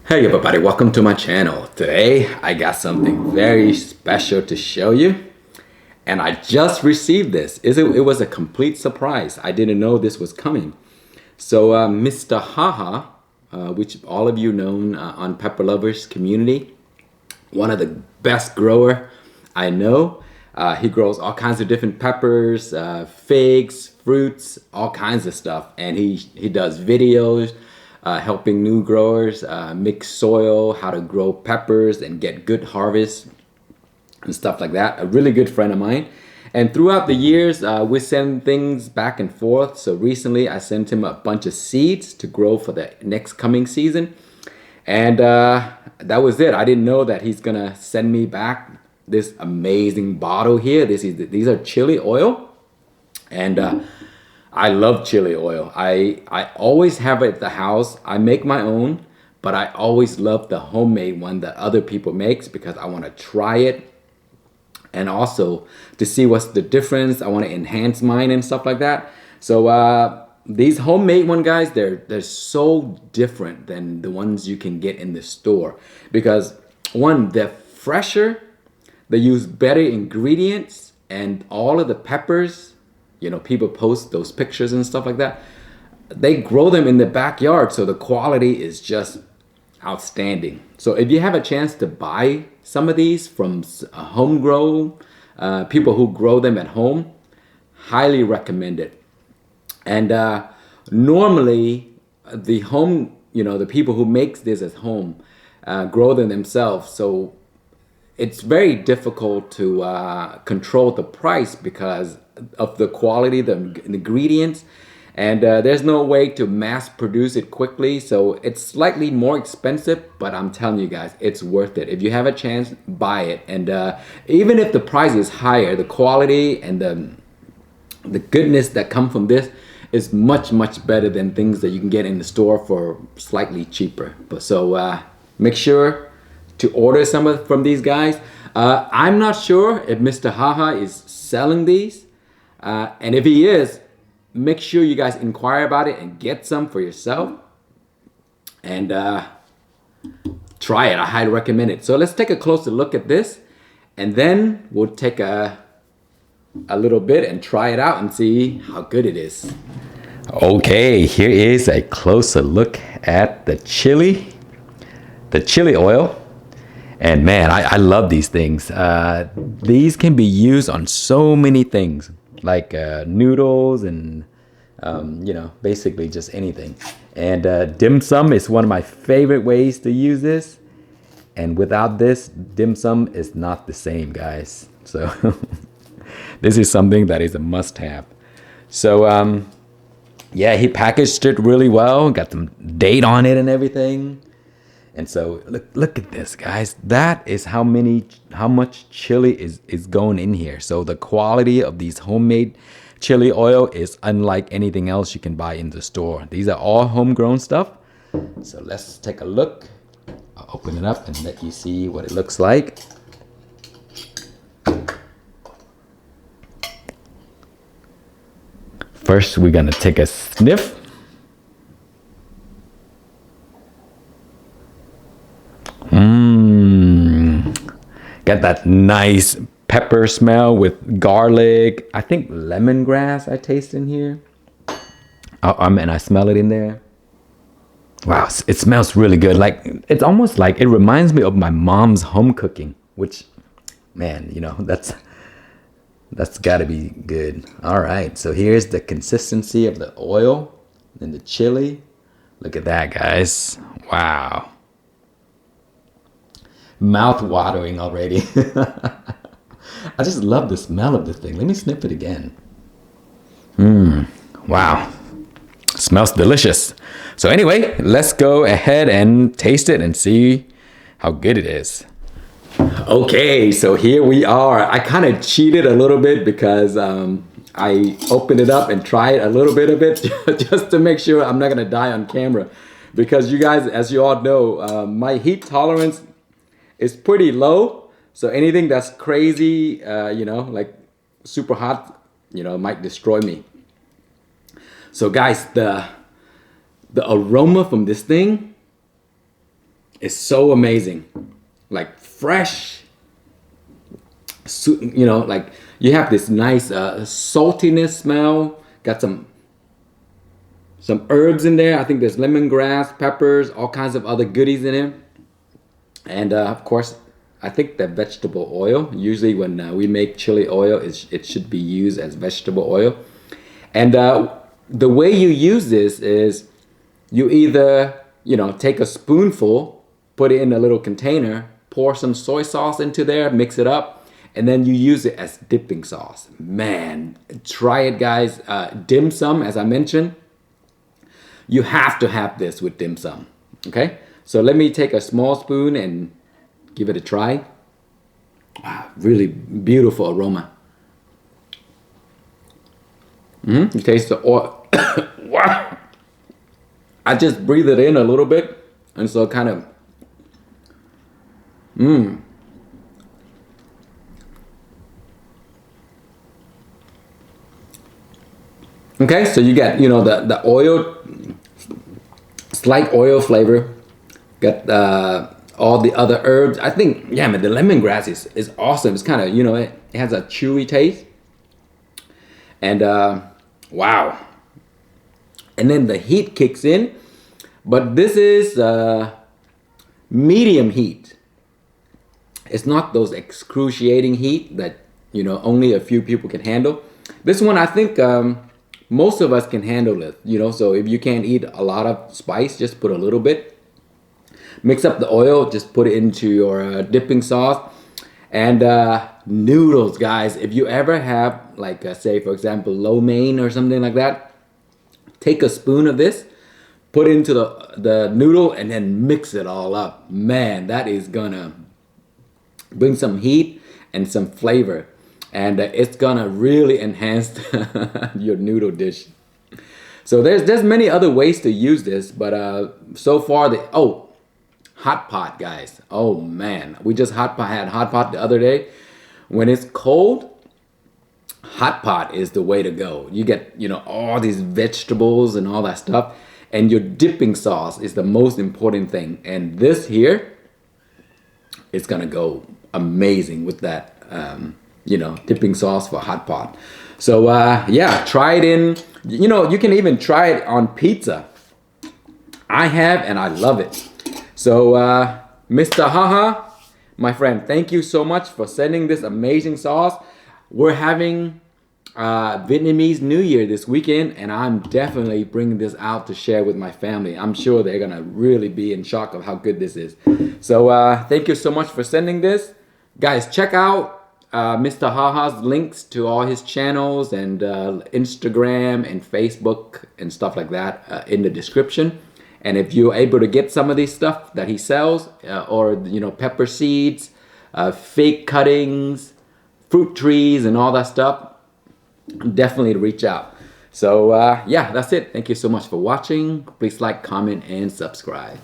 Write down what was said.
Hey everybody, welcome to my channel. Today I got something very special to show you, and I just received this. It was a complete surprise. I didn't know this was coming. So Mr. Haha, which all of you know on Pepper Lovers community, one of the best grower I know. He grows all kinds of different peppers, figs, fruits, all kinds of stuff, and he does videos helping new growers mix soil, how to grow peppers and get good harvest and stuff like that. A really good friend of mine. And throughout the years, we send things back and forth. So recently I sent him a bunch of seeds to grow for the next coming season. And that was it. I didn't know that he's gonna send me back this amazing bottle here. These are chili oil. And I love chili oil. I always have it at the house. I make my own, but I always love the homemade one that other people makes because I want to try it and also to see what's the difference. I want to enhance mine and stuff like that. So these homemade one, guys, they're so different than the ones you can get in the store because one, they're fresher, they use better ingredients, and all of the peppers, you know, people post those pictures and stuff like that. They grow them in the backyard, so the quality is just outstanding. So if you have a chance to buy some of these from homegrown people who grow them at home, highly recommend it. And normally the home, you know, the people who makes this at home grow them themselves. So it's very difficult to control the price because of the quality, the ingredients, and there's no way to mass produce it quickly. So it's slightly more expensive, but I'm telling you guys, it's worth it. If you have a chance, buy it. And even if the price is higher, the quality and the goodness that come from this is much better than things that you can get in the store for slightly cheaper. But so make sure to order some from these guys. I'm not sure if Mr. Haha is selling these, and if he is, make sure you guys inquire about it and get some for yourself and try it. I highly recommend it. So let's take a closer look at this, and then we'll take a little bit and try it out and see how good it is. Okay, here is a closer look at the chili oil. And man, I love these things. These can be used on so many things, like noodles and, you know, basically just anything. And dim sum is one of my favorite ways to use this. And without this, dim sum is not the same, guys. So this is something that is a must-have. So yeah, he packaged it really well, got some date on it and everything. And so look at this, guys. That is how much chili is going in here. So the quality of these homemade chili oil is unlike anything else you can buy in the store. These are all homegrown stuff. So let's take a look. I'll open it up and let you see what it looks like. First, we're gonna take a sniff. Got that nice pepper smell with garlic. I think lemongrass I taste in here. And I smell it in there. Wow, it smells really good. Like it's almost like it reminds me of my mom's home cooking, which, man, you know, that's gotta be good. All right, so here's the consistency of the oil and the chili. Look at that, guys. Wow. Mouth watering already. I just love the smell of this thing. Let me sniff it again. Wow. Smells delicious. So anyway, let's go ahead and taste it and see how good it is. Okay, so here we are. I kind of cheated a little bit because I opened it up and tried a little bit of it just to make sure I'm not gonna die on camera. Because you guys, as you all know, my heat tolerance is pretty low, so anything that's crazy, you know, like super hot, you know, might destroy me. So guys, the aroma from this thing is so amazing. Like fresh, you know, like you have this nice saltiness smell. Got some herbs in there. I think there's lemongrass, peppers, all kinds of other goodies in it. And of course, I think the vegetable oil. Usually when we make chili oil, it should be used as vegetable oil. And the way you use this is you either, you know, take a spoonful, put it in a little container, pour some soy sauce into there, mix it up, and then you use it as dipping sauce. Man, try it, guys. Dim sum, as I mentioned, you have to have this with dim sum. Okay, so let me take a small spoon and give it a try. Wow, really beautiful aroma. You taste the oil. Wow. I just breathe it in a little bit, and so kind of, Okay, so you get, you know, the oil, slight oil flavor. Got all the other herbs. I think, yeah, man, the lemongrass is awesome. It's kind of, you know, it has a chewy taste. And wow. And then the heat kicks in. But this is medium heat. It's not those excruciating heat that, you know, only a few people can handle. This one, I think most of us can handle it, you know. So if you can't eat a lot of spice, just put a little bit. Mix up the oil, just put it into your dipping sauce. And noodles, guys. If you ever have, like, say, for example, lo mein or something like that, take a spoon of this, put it into the noodle, and then mix it all up. Man, that is gonna bring some heat and some flavor. And it's gonna really enhance your noodle dish. So there's many other ways to use this, but so far hot pot, guys. Oh man, we just had hot pot the other day. When it's cold, hot pot is the way to go. You get, you know, all these vegetables and all that stuff, and your dipping sauce is the most important thing. And this here is gonna go amazing with that, you know, dipping sauce for hot pot. So yeah, try it in. You know, you can even try it on pizza. I have, and I love it. So, Mr. Haha, my friend, thank you so much for sending this amazing sauce. We're having Vietnamese New Year this weekend, and I'm definitely bringing this out to share with my family. I'm sure they're gonna really be in shock of how good this is. So, thank you so much for sending this. Guys, check out Mr. Haha's links to all his channels and Instagram and Facebook and stuff like that in the description. And if you're able to get some of these stuff that he sells, or, you know, pepper seeds, fig cuttings, fruit trees, and all that stuff, definitely reach out. So yeah, that's it. Thank you so much for watching. Please like, comment, and subscribe.